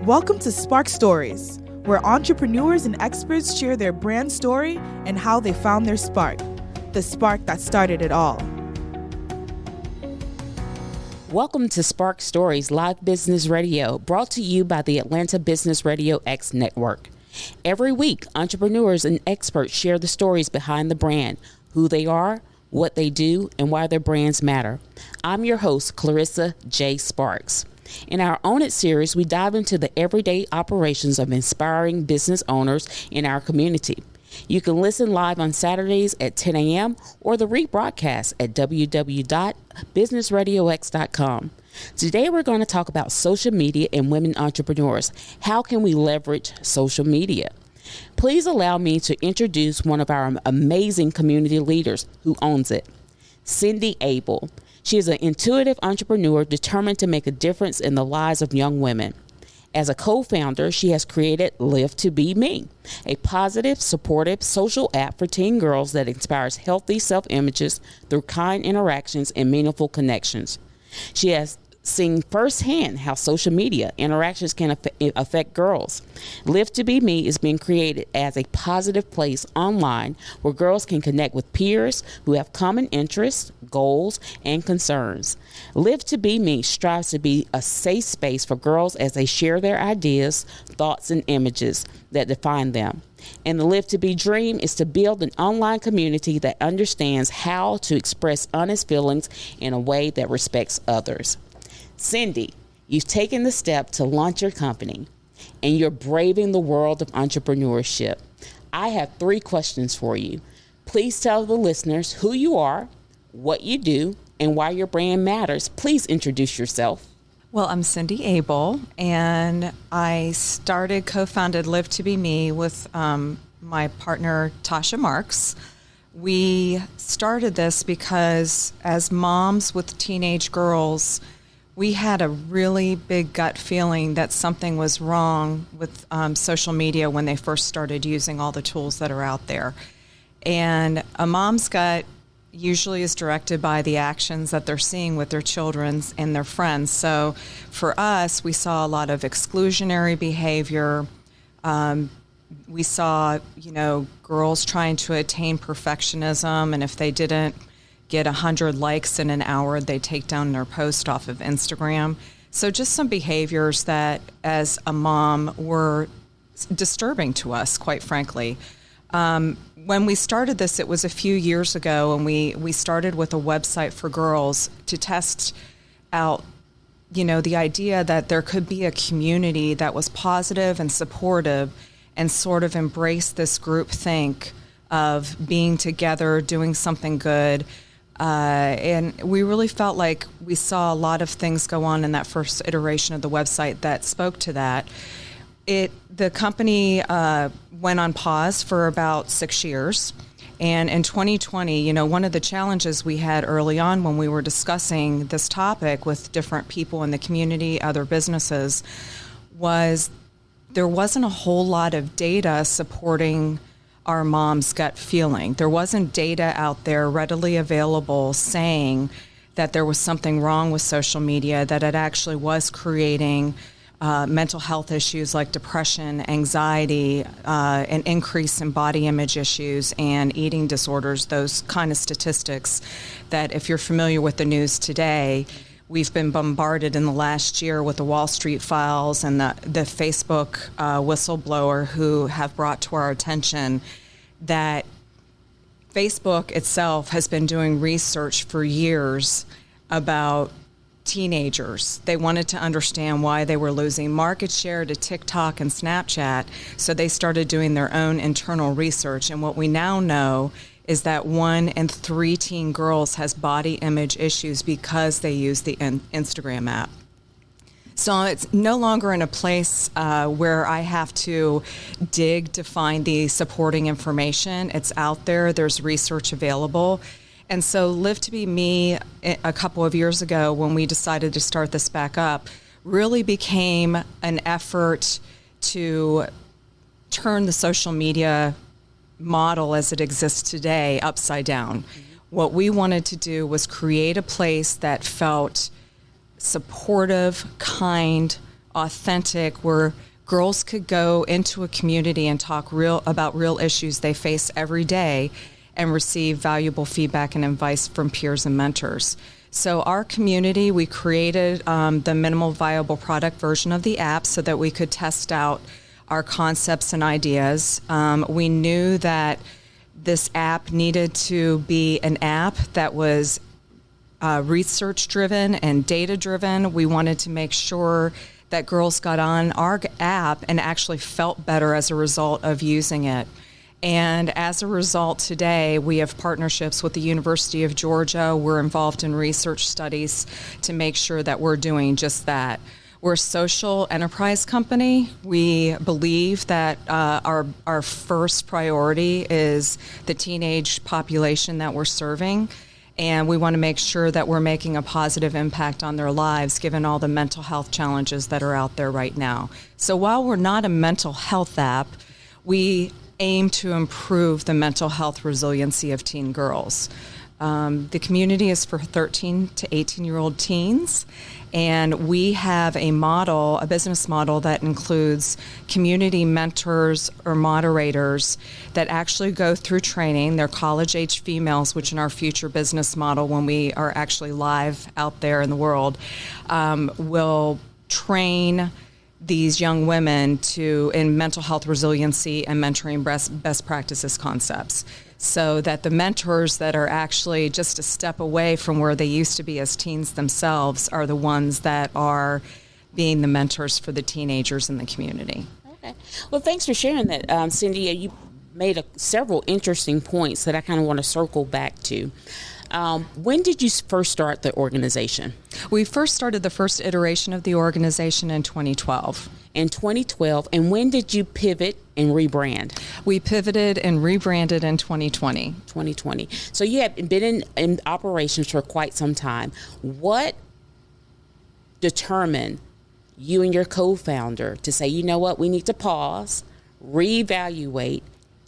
Welcome to Spark Stories, where entrepreneurs and experts share their brand story and how they found their spark, the spark that started it all. Welcome to Spark Stories Live Business Radio, brought to you by the Atlanta Business RadioX network. Every week, entrepreneurs and experts share the stories behind the brand, who they are, what they do, and why their brands matter. I'm your host, Clarissa J. Sparks. In our Own It series, we dive into the everyday operations of inspiring business owners in our community. You can listen live on Saturdays at 10 a.m. or the rebroadcast at www.businessradiox.com. Today, we're going to talk about social media and women entrepreneurs. How can we leverage social media? Please allow me to introduce one of our amazing community leaders who owns it, Cindy Abel. She is an intuitive entrepreneur determined to make a difference in the lives of young women. As a co-founder, she has created Live to Be Me, a positive, supportive social app for teen girls that inspires healthy self-images through kind interactions and meaningful connections. She has seen firsthand how social media interactions can affect girls. Live to Be Me is being created as a positive place online where girls can connect with peers who have common interests, goals, and concerns. Live to Be Me strives to be a safe space for girls as they share their ideas, thoughts, and images that define them. And the Live to Be dream is to build an online community that understands how to express honest feelings in a way that respects others. Cindy, you've taken the step to launch your company, and you're braving the world of entrepreneurship. I have 3 questions for you. Please tell the listeners who you are, what you do, and why your brand matters. Please introduce yourself. Well, I'm Cindy Abel, and I co-founded Live to Be Me with my partner, Tasha Marks. We started this because as moms with teenage girls, we had a really big gut feeling that something was wrong with social media when they first started using all the tools that are out there. And a mom's gut usually is directed by the actions that they're seeing with their children and their friends. So for us, we saw a lot of exclusionary behavior. We saw, girls trying to attain perfectionism, and if they didn't get 100 likes in an hour, they take down their post off of Instagram. So just some behaviors that, as a mom, were disturbing to us, quite frankly. When we started this, it was a few years ago, and we started with a website for girls to test out, the idea that there could be a community that was positive and supportive and sort of embrace this group think of being together, doing something good. And we really felt like we saw a lot of things go on in that first iteration of the website that spoke to that. The company went on pause for about 6 years. And in 2020, one of the challenges we had early on when we were discussing this topic with different people in the community, other businesses, was there wasn't a whole lot of data supporting our mom's gut feeling. There wasn't data out there readily available saying that there was something wrong with social media, that it actually was creating mental health issues like depression, anxiety, an increase in body image issues, and eating disorders, those kind of statistics that if you're familiar with the news today, we've been bombarded in the last year with the Wall Street files and the Facebook whistleblower who have brought to our attention that Facebook itself has been doing research for years about teenagers. They wanted to understand why they were losing market share to TikTok and Snapchat, so they started doing their own internal research. And what we now know is that 1 in 3 teen girls has body image issues because they use the Instagram app. So it's no longer in a place where I have to dig to find the supporting information. It's out there. There's research available. And so Live to Be Me, a couple of years ago when we decided to start this back up, really became an effort to turn the social media model as it exists today upside down. What we wanted to do was create a place that felt supportive, kind, authentic, where girls could go into a community and talk about real issues they face every day and receive valuable feedback and advice from peers and mentors. So our community, we created the minimal viable product version of the app so that we could test out our concepts and ideas. We knew that this app needed to be an app that was research-driven and data-driven. We wanted to make sure that girls got on our app and actually felt better as a result of using it. And as a result, today we have partnerships with the University of Georgia. We're involved in research studies to make sure that we're doing just that. We're a social enterprise company. We believe that our first priority is the teenage population that we're serving. And we want to make sure that we're making a positive impact on their lives, given all the mental health challenges that are out there right now. So while we're not a mental health app, we aim to improve the mental health resiliency of teen girls. The community is for 13 to 18-year-old teens, and we have a business model that includes community mentors or moderators that actually go through training. They're college-age females, which in our future business model, when we are actually live out there in the world, will train these young women in mental health resiliency and mentoring best practices concepts, so that the mentors that are actually just a step away from where they used to be as teens themselves are the ones that are being the mentors for the teenagers in the community. Okay. Well, thanks for sharing that, Cindy. You made several interesting points that I kind of want to circle back to. When did you first start the organization? We first started the first iteration of the organization in 2012. In 2012, and when did you pivot and rebrand? We pivoted and rebranded in 2020. 2020. So you have been in operations for quite some time. What determined you and your co-founder to say, you know what, we need to pause, reevaluate,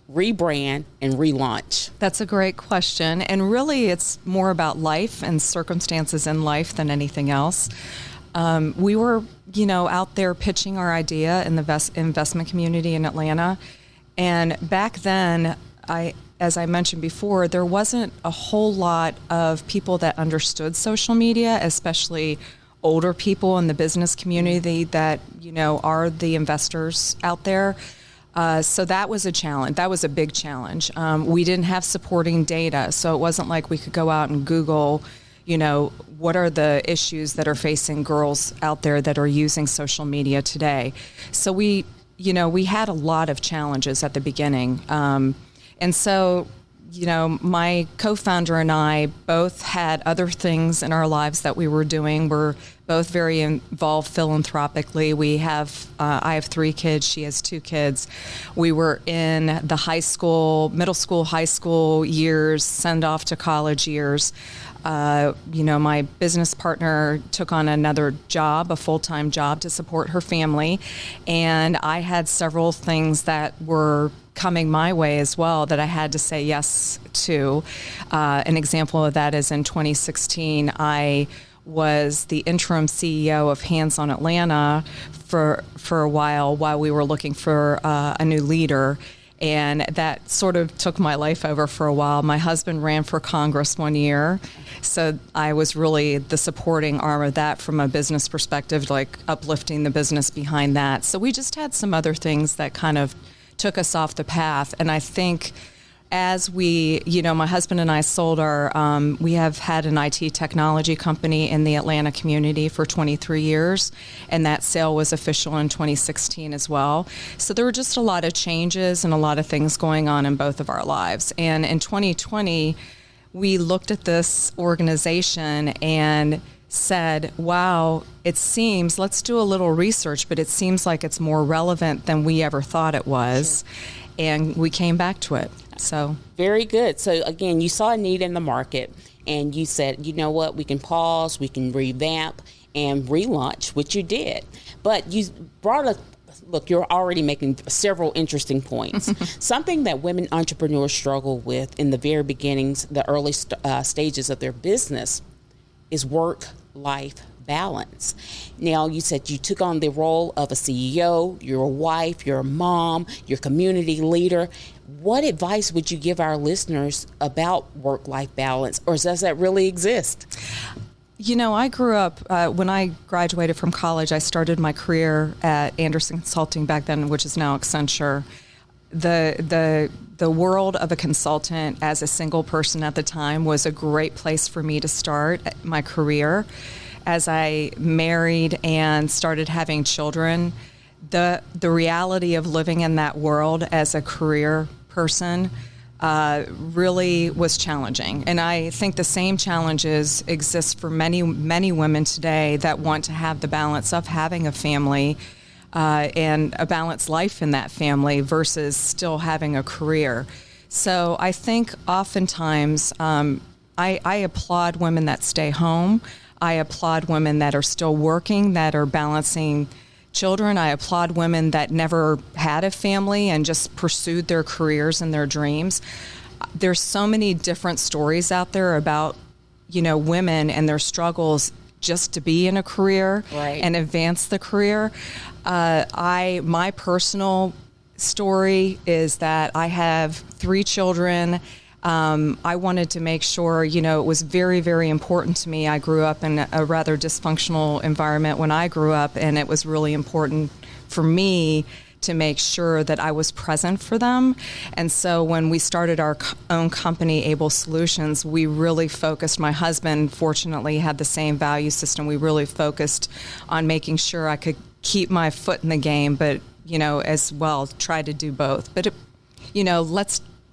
rebrand, and relaunch? That's a great question. And really, it's more about life and circumstances in life than anything else. We were, out there pitching our idea in the investment community in Atlanta. And back then, as I mentioned before, there wasn't a whole lot of people that understood social media, especially older people in the business community that, are the investors out there. So that was a challenge. That was a big challenge. We didn't have supporting data, so it wasn't like we could go out and Google, what are the issues that are facing girls out there that are using social media today. So we had a lot of challenges at the beginning. And so, my co-founder and I both had other things in our lives that we were doing. We're both very involved philanthropically. I have 3 kids. She has 2 kids. We were in the middle school, high school years, send off to college years. My business partner took on another job, a full-time job to support her family. And I had several things that were coming my way as well that I had to say yes to. An example of that is in 2016, I was the interim CEO of Hands on Atlanta for a while we were looking for a new leader. And that sort of took my life over for a while. My husband ran for Congress one year, so I was really the supporting arm of that from a business perspective, like uplifting the business behind that. So we just had some other things that kind of took us off the path. And I think as we, my husband and I sold we have had an IT technology company in the Atlanta community for 23 years, and that sale was official in 2016 as well. So there were just a lot of changes and a lot of things going on in both of our lives. And in 2020, we looked at this organization and said, wow, let's do a little research, but it seems like it's more relevant than we ever thought it was. Sure. And we came back to it. So very good. So again, you saw a need in the market and you said, you know what, we can pause, we can revamp and relaunch, which you did. But you brought look, you're already making several interesting points. Something that women entrepreneurs struggle with in the very beginnings, the early stages of their business, is work-life balance. Now, you said you took on the role of a CEO, you're a wife, you're a mom, you're a community leader. What advice would you give our listeners about work-life balance, or does that really exist? You know, I grew up, when I graduated from college, I started my career at Anderson Consulting back then, which is now Accenture. The world of a consultant as a single person at the time was a great place for me to start my career. As I married and started having children, the reality of living in that world as a career person really was challenging. And I think the same challenges exist for many, many women today that want to have the balance of having a family and a balanced life in that family versus still having a career. So I think oftentimes I applaud women that stay home. I applaud women that are still working, that are balancing children. I applaud women that never had a family and just pursued their careers and their dreams. There's so many different stories out there about, women and their struggles just to be in a career and advance the career. My personal story is that I have 3 children. I wanted to make sure, it was very, very important to me. I grew up in a rather dysfunctional environment when I grew up, and it was really important for me to make sure that I was present for them. And so when we started our own company, Able Solutions, we really focused. My husband, fortunately, had the same value system. We really focused on making sure I could keep my foot in the game, but, as well, try to do both. But,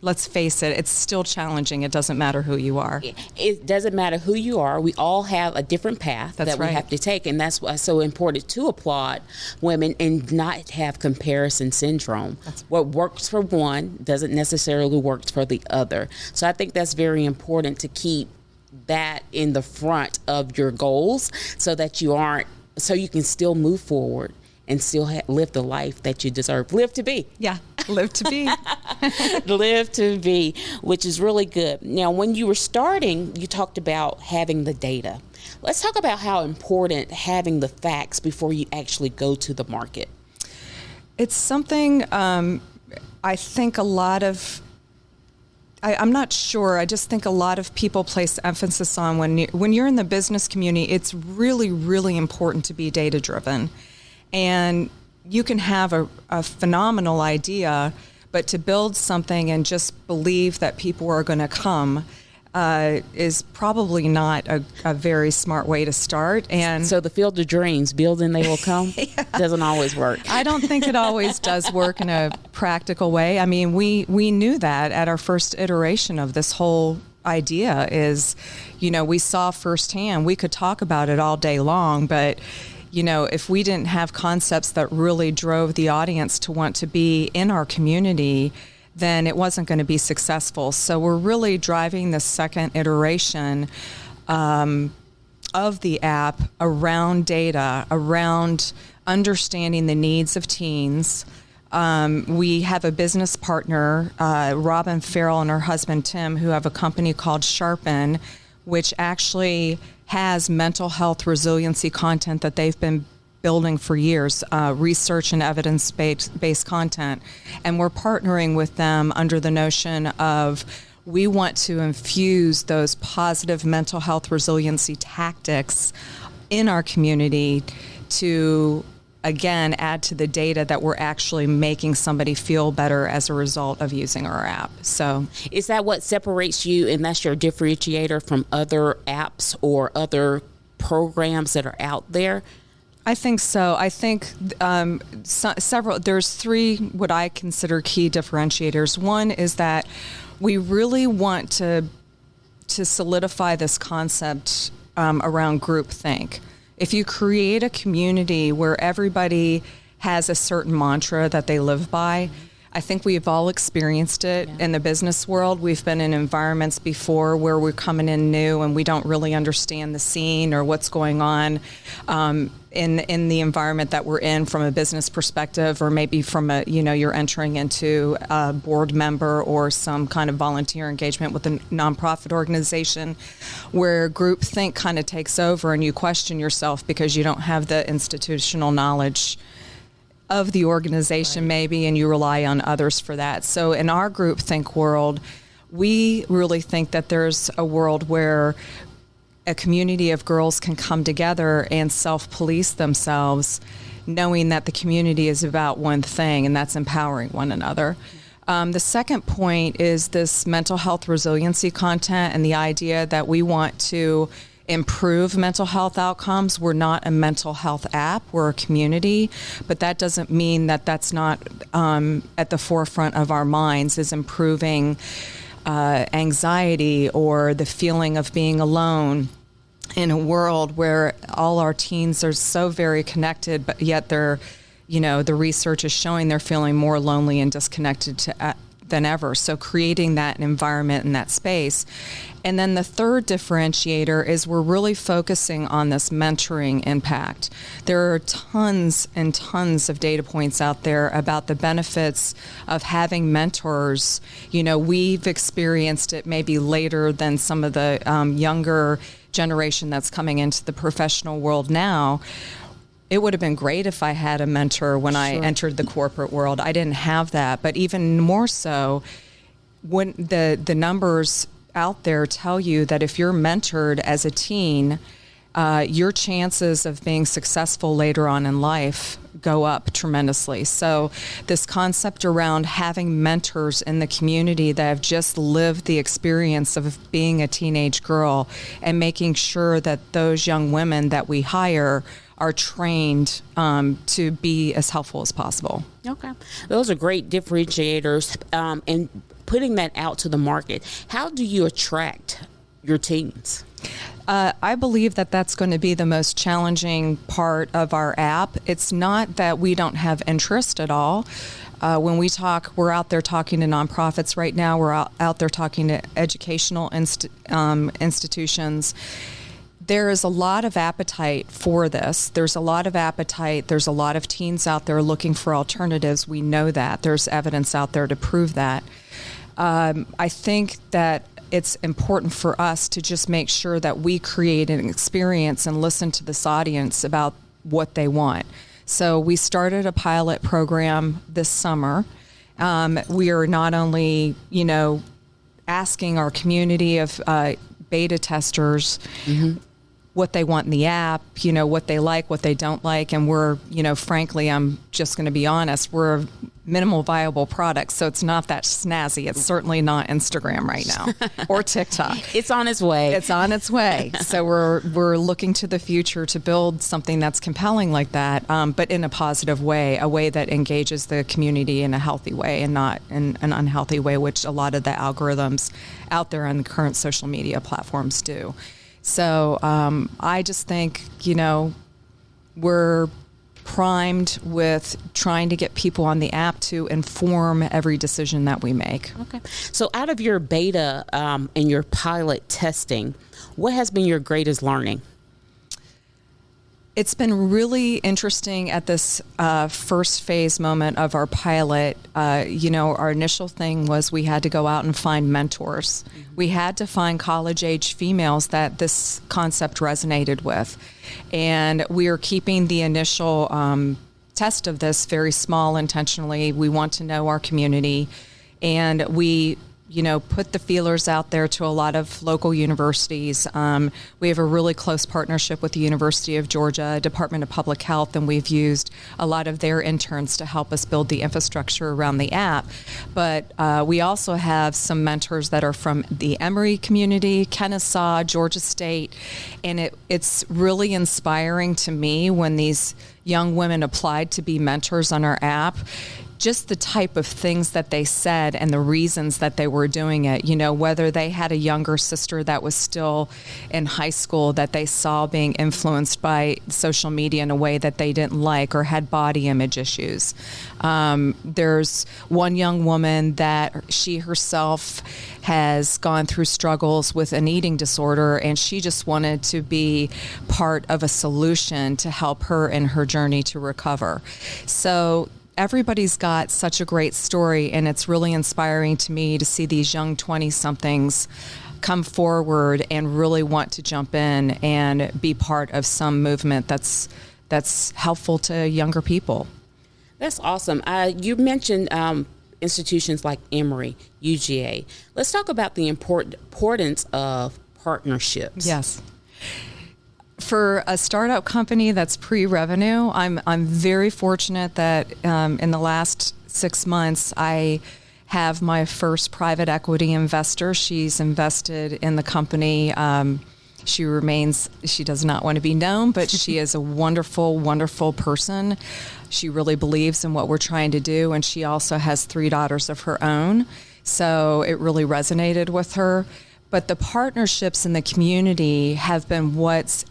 let's face it, it's still challenging. It doesn't matter who you are. It doesn't matter who you are. We all have a different path that we have to take. And that's why it's so important to applaud women and not have comparison syndrome. What works for one doesn't necessarily work for the other. So I think that's very important to keep that in the front of your goals so that you can still move forward and still live the life that you deserve. Live to be. Yeah, live to be. Live to be, which is really good. Now, when you were starting, you talked about having the data. Let's talk about how important having the facts before you actually go to the market. It's something I think a lot of, I'm not sure, I just think a lot of people place emphasis on when you're in the business community, it's really, really important to be data-driven. And you can have a phenomenal idea, but to build something and just believe that people are going to come is probably not a very smart way to start. And so the field of dreams, build and they will come, doesn't always work. I don't think it always does work in a practical way. I mean, we knew that at our first iteration of this whole idea is, we saw firsthand. We could talk about it all day long, but if we didn't have concepts that really drove the audience to want to be in our community, then it wasn't going to be successful. So we're really driving the second iteration of the app around data, around understanding the needs of teens. We have a business partner, Robin Farrell and her husband Tim, who have a company called Sharpen, which actually has mental health resiliency content that they've been building for years, research and evidence-based content. And we're partnering with them under the notion of we want to infuse those positive mental health resiliency tactics in our community to, again, add to the data that we're actually making somebody feel better as a result of using our app. So, is that what separates you, and that's your differentiator from other apps or other programs that are out there? I think so. I think there's 3 what I consider key differentiators. One is that we really want to solidify this concept around groupthink. If you create a community where everybody has a certain mantra that they live by, I think we've all experienced it in the business world. We've been in environments before where we're coming in new and we don't really understand the scene or what's going on in the environment that we're in from a business perspective, or maybe from a, you're entering into a board member or some kind of volunteer engagement with a nonprofit organization where groupthink kind of takes over and you question yourself because you don't have the institutional knowledge of the organization, maybe, and you rely on others for that. So in our groupthink world, we really think that there's a world where a community of girls can come together and self-police themselves, knowing that the community is about one thing, and that's empowering one another. The second point is this mental health resiliency content and the idea that we want to improve mental health outcomes. We're not a mental health app, we're a community, but that doesn't mean that that's not at the forefront of our minds, is improving anxiety or the feeling of being alone in a world where all our teens are so very connected, but yet they're, the research is showing they're feeling more lonely and disconnected than ever. So creating that environment and that space. And then the third differentiator is we're really focusing on this mentoring impact. There are tons and tons of data points out there about the benefits of having mentors. We've experienced it maybe later than some of the younger generation that's coming into the professional world now. It would have been great if I had a mentor when I entered the corporate world. I didn't have that. But even more so, when the numbers out there tell you that if you're mentored as a teen, your chances of being successful later on in life go up tremendously. So this concept around having mentors in the community that have just lived the experience of being a teenage girl and making sure that those young women that we hire are trained to be as helpful as possible. Okay. Those are great differentiators. And putting that out to the market, how do you attract your teens? I believe that that's going to be the most challenging part of our app. It's not that we don't have interest at all. When we talk, we're out there talking to nonprofits right now. We're out there talking to educational institutions. There is a lot of appetite for this. There's a lot of appetite. There's a lot of teens out there looking for alternatives. We know that. There's evidence out there to prove that. I think that it's important for us to just make sure that we create an experience and listen to this audience about what they want. So we started a pilot program this summer. We are not only, asking our community of beta testers what they want in the app, what they like, what they don't like. And we're, frankly, I'm just going to be honest, we're a minimal viable product. So it's not that snazzy. It's certainly not Instagram right now or TikTok. It's on its way. It's on its way. So we're looking to the future to build something that's compelling like that, but in a positive way, a way that engages the community in a healthy way and not in an unhealthy way, which a lot of the algorithms out there on the current social media platforms do. So I just think, we're primed with trying to get people on the app to inform every decision that we make. Okay. So out of your beta and your pilot testing, what has been your greatest learning? It's been really interesting at this first phase moment of our pilot. Our initial thing was we had to go out and find mentors. Mm-hmm. We had to find college-age females that this concept resonated with. And we are keeping the initial test of this very small intentionally. We want to know our community. And we put the feelers out there to a lot of local universities. We have a really close partnership with the University of Georgia, Department of Public Health, and we've used a lot of their interns to help us build the infrastructure around the app. But we also have some mentors that are from the Emory community, Kennesaw, Georgia State, and it's really inspiring to me when these young women applied to be mentors on our app. just the type of things that they said and the reasons that they were doing it, whether they had a younger sister that was still in high school that they saw being influenced by social media in a way that they didn't like or had body image issues. There's one young woman that she herself has gone through struggles with an eating disorder, and she just wanted to be part of a solution to help her in her journey to recover. So everybody's got such a great story, and it's really inspiring to me to see these young 20-somethings come forward and really want to jump in and be part of some movement that's helpful to younger people. That's awesome. You mentioned institutions like Emory, UGA. Let's talk about the importance of partnerships. Yes. For a startup company that's pre-revenue, I'm very fortunate that in the last 6 months, I have my first private equity investor. She's invested in the company. She does not want to be known, but she is a wonderful, wonderful person. She really believes in what we're trying to do, and she also has 3 daughters of her own. So it really resonated with her. But the partnerships in the community have been what's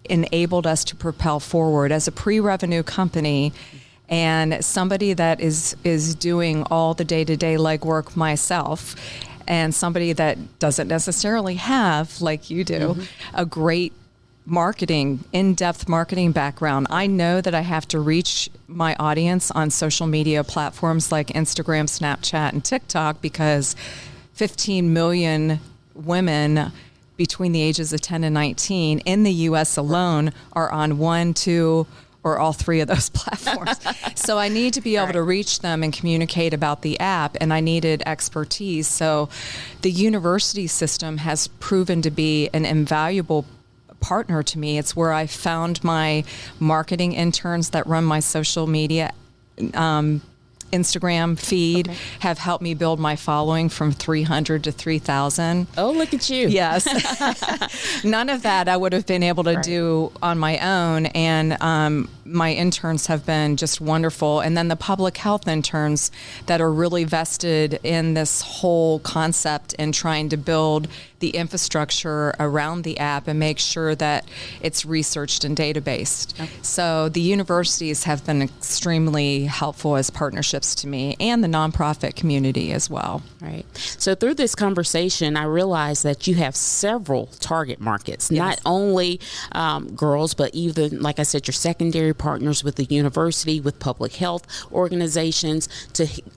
enabled us to propel forward as a pre-revenue company. And somebody that is doing all the day-to-day legwork myself, and somebody that doesn't necessarily have, like you do, a great in-depth marketing background. I know that I have to reach my audience on social media platforms like Instagram, Snapchat, and TikTok, because 15 million women between the ages of 10 and 19 in the U.S. alone are on 1, 2, or all 3 of those platforms. So I need to be able to reach them and communicate about the app, and I needed expertise. So the university system has proven to be an invaluable partner to me. It's where I found my marketing interns that run my social media Instagram feed, have helped me build my following from 300 to 3,000. Oh, look at you. Yes. None of that I would have been able to do on my own. And my interns have been just wonderful. And then the public health interns that are really vested in this whole concept and trying to build the infrastructure around the app and make sure that it's researched and databased. Okay. So the universities have been extremely helpful as partnerships to me, and the nonprofit community as well. Right. So through this conversation, I realized that you have several target markets, not only girls, but even, like I said, your secondary partners with the university, with public health organizations,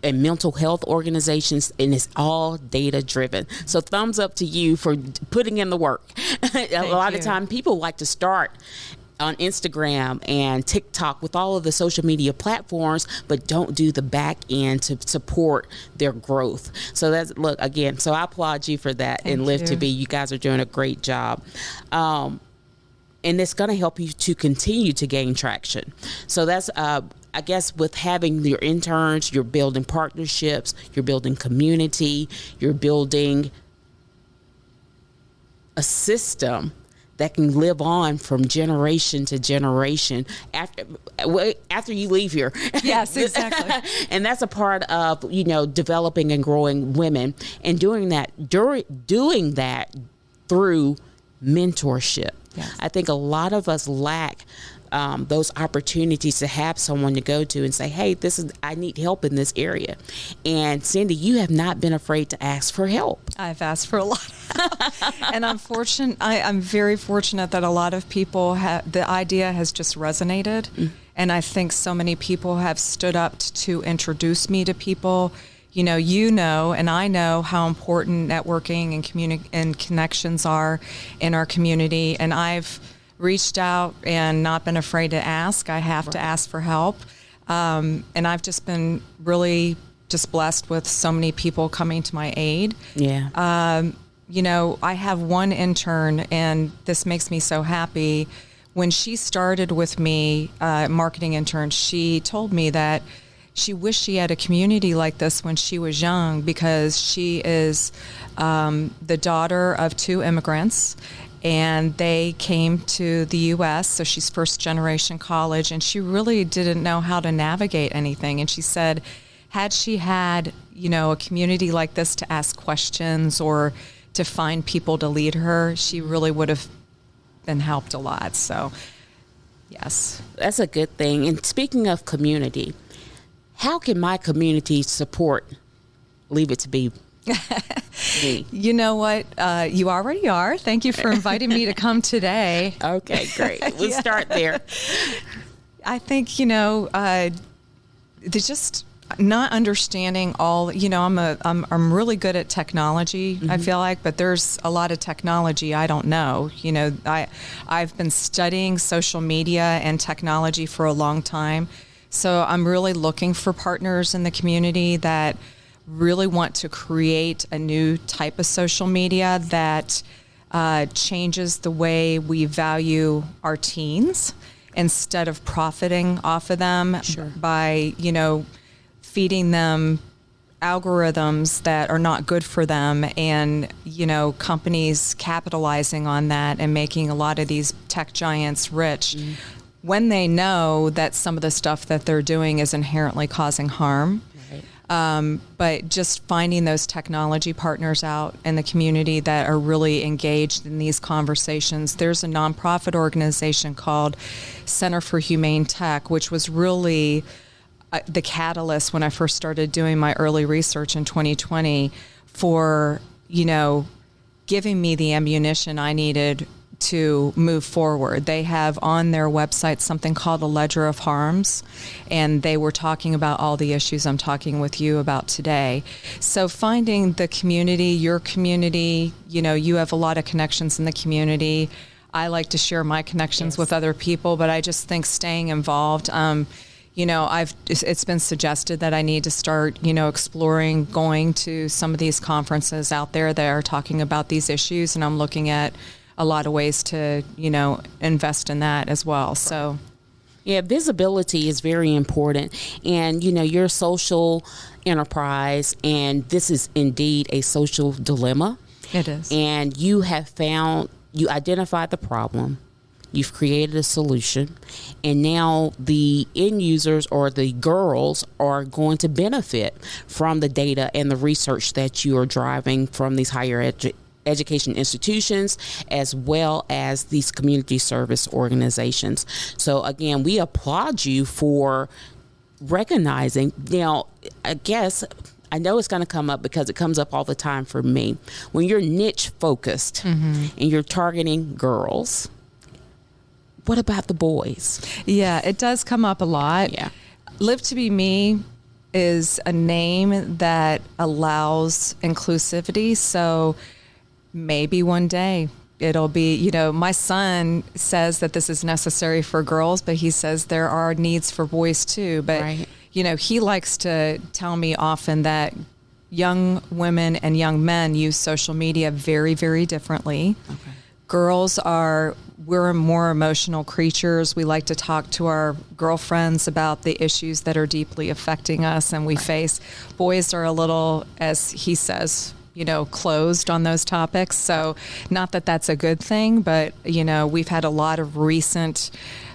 and mental health organizations, and it's all data driven. So thumbs up to you for putting in the work. A lot of time people like to start on Instagram and TikTok with all of the social media platforms, but don't do the back end to support their growth. So that's, look, again, so I applaud you for that. And Live to Be, you guys are doing a great job. And it's going to help you to continue to gain traction. So that's, I guess, with having your interns, you're building partnerships, you're building community, you're building a system that can live on from generation to generation after you leave here. Yes, exactly. And that's a part of, developing and growing women, and doing that through mentorship. Yes. I think a lot of us lack those opportunities to have someone to go to and say, hey, I need help in this area. And Cindy, you have not been afraid to ask for help. I've asked for a lot of help. And I'm very fortunate that a lot of people the idea has just resonated. Mm-hmm. And I think so many people have stood up to introduce me to people. And I know how important networking and connections are in our community. And I've reached out and not been afraid to ask. I have to ask for help. And I've just been really just blessed with so many people coming to my aid. Yeah. I have one intern, and this makes me so happy. When she started with me, marketing intern, she told me that she wished she had a community like this when she was young, because she is the daughter of 2 immigrants. And they came to the U.S., so she's first generation college, and she really didn't know how to navigate anything. And she said, had she had, a community like this to ask questions or to find people to lead her, she really would have been helped a lot. So, yes. That's a good thing. And speaking of community, how can my community support Leave It to Be me? You know what? You already are. Thank you for inviting me to come today. Okay, great. We'll start there. I think, they're just not understanding all, I'm really good at technology, I feel like, but there's a lot of technology I don't know. I've been studying social media and technology for a long time. So I'm really looking for partners in the community that really want to create a new type of social media that changes the way we value our teens instead of profiting off of them by, feeding them algorithms that are not good for them and, companies capitalizing on that and making a lot of these tech giants rich when they know that some of the stuff that they're doing is inherently causing harm. But just finding those technology partners out in the community that are really engaged in these conversations. There's a nonprofit organization called Center for Humane Tech, which was really the catalyst when I first started doing my early research in 2020 for, giving me the ammunition I needed to move forward. They have on their website something called a Ledger of Harms, and they were talking about all the issues I'm talking with you about today. So finding the community, your community, you have a lot of connections in the community. I like to share my connections with other people, but I just think staying involved, it's been suggested that I need to start, exploring going to some of these conferences out there that are talking about these issues, and I'm looking at a lot of ways to, invest in that as well. So, yeah, visibility is very important. And, you're a social enterprise, and this is indeed a social dilemma. It is. And you identified the problem. You've created a solution, and now the end users or the girls are going to benefit from the data and the research that you are driving from these higher education institutions as well as these community service organizations. So again, we applaud you for recognizing. Now, I know it's going to come up because it comes up all the time for me. When you're niche focused and you're targeting girls, what about the boys? Yeah, it does come up a lot. Yeah. Live to Be Me is a name that allows inclusivity. So maybe one day it'll be, my son says that this is necessary for girls, but he says there are needs for boys too. But, he likes to tell me often that young women and young men use social media very, very differently. Okay. Girls we're more emotional creatures. We like to talk to our girlfriends about the issues that are deeply affecting us and we face. Boys are a little, as he says, closed on those topics. So not that that's a good thing, but, we've had a lot of recent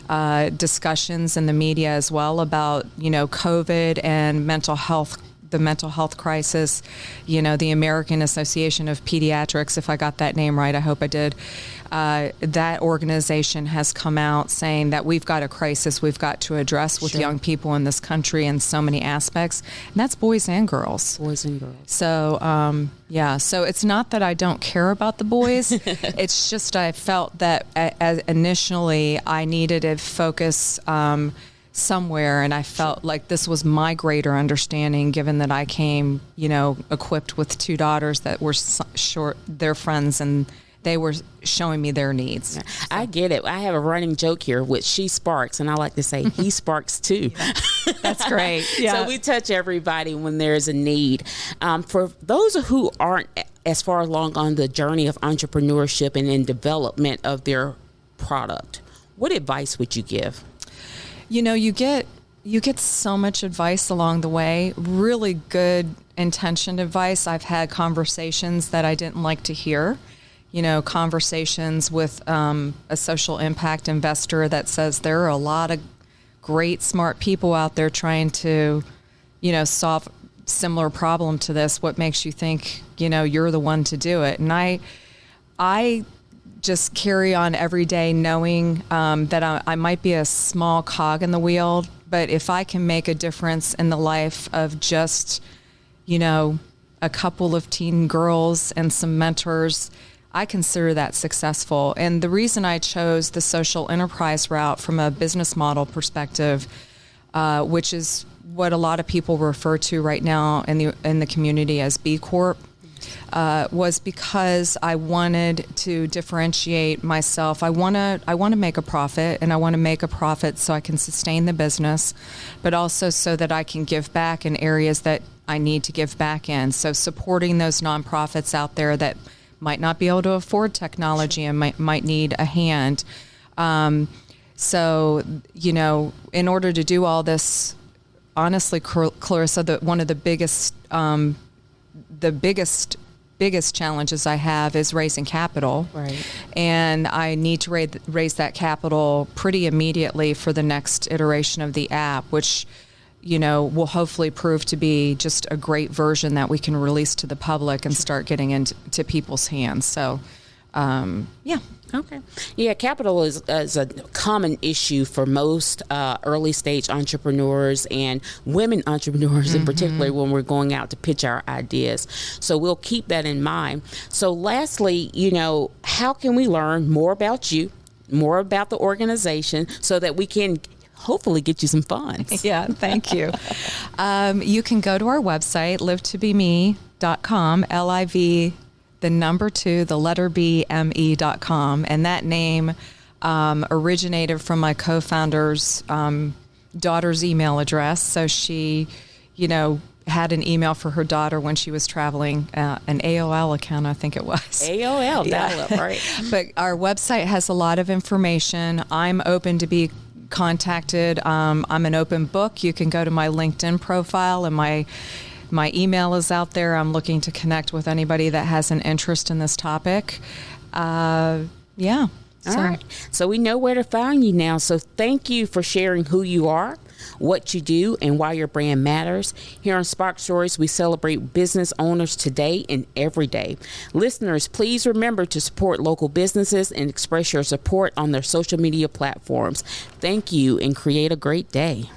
discussions in the media as well about, COVID and the mental health crisis. The American Association of Pediatrics, if I got that name right, I hope I did. That organization has come out saying that we've got a crisis we've got to address with young people in this country in so many aspects. And that's boys and girls. Boys and girls. So, so it's not that I don't care about the boys. It's just I felt that initially I needed to focus somewhere, and I felt like this was my greater understanding, given that I came, equipped with two daughters that were their friends, and they were showing me their needs. So. I get it. I have a running joke here with She Sparks, and I like to say he sparks too. Yeah. That's great. Yeah. So we touch everybody when there's a need. For those who aren't as far along on the journey of entrepreneurship and in development of their product, what advice would you give? You get so much advice along the way, really good intentioned advice. I've had conversations that I didn't like to hear, conversations with a social impact investor that says there are a lot of great, smart people out there trying to, solve similar problem to this. What makes you think, you're the one to do it? And I just carry on every day knowing that I might be a small cog in the wheel, but if I can make a difference in the life of just, a couple of teen girls and some mentors, I consider that successful. And the reason I chose the social enterprise route from a business model perspective, which is what a lot of people refer to right now in the community as B Corp, was because I wanted to differentiate myself. I want to make a profit, and I want to make a profit so I can sustain the business, but also so that I can give back in areas that I need to give back in. So supporting those nonprofits out there that might not be able to afford technology and might need a hand. So, in order to do all this, honestly, Clarissa, one of the biggest challenges I have is raising capital. Right. And I need to raise that capital pretty immediately for the next iteration of the app, which, will hopefully prove to be just a great version that we can release to the public and start getting into people's hands. So, yeah. Okay. Yeah, capital is a common issue for most early stage entrepreneurs and women entrepreneurs in particular when we're going out to pitch our ideas. So we'll keep that in mind. So lastly, how can we learn more about you, more about the organization so that we can hopefully get you some funds? Yeah, thank you. You can go to our website, livetobeme.com, LIV, the number 2, the letter B, ME.com. And that name originated from my co-founder's daughter's email address. So she, had an email for her daughter when she was traveling, an AOL account, I think it was. AOL, dial-up, right. But our website has a lot of information. I'm open to be contacted. I'm an open book. You can go to my LinkedIn profile, and my email is out there. I'm looking to connect with anybody that has an interest in this topic. Yeah. All right. So we know where to find you now. So thank you for sharing who you are, what you do, and why your brand matters. Here on Spark Stories, we celebrate business owners today and every day. Listeners, please remember to support local businesses and express your support on their social media platforms. Thank you, and create a great day.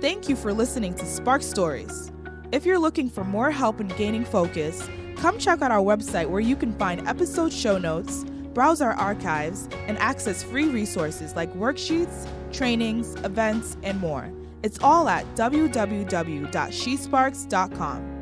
Thank you for listening to Spark Stories. If you're looking for more help in gaining focus, come check out our website where you can find episode show notes, browse our archives, and access free resources like worksheets, trainings, events, and more. It's all at www.shesparks.com.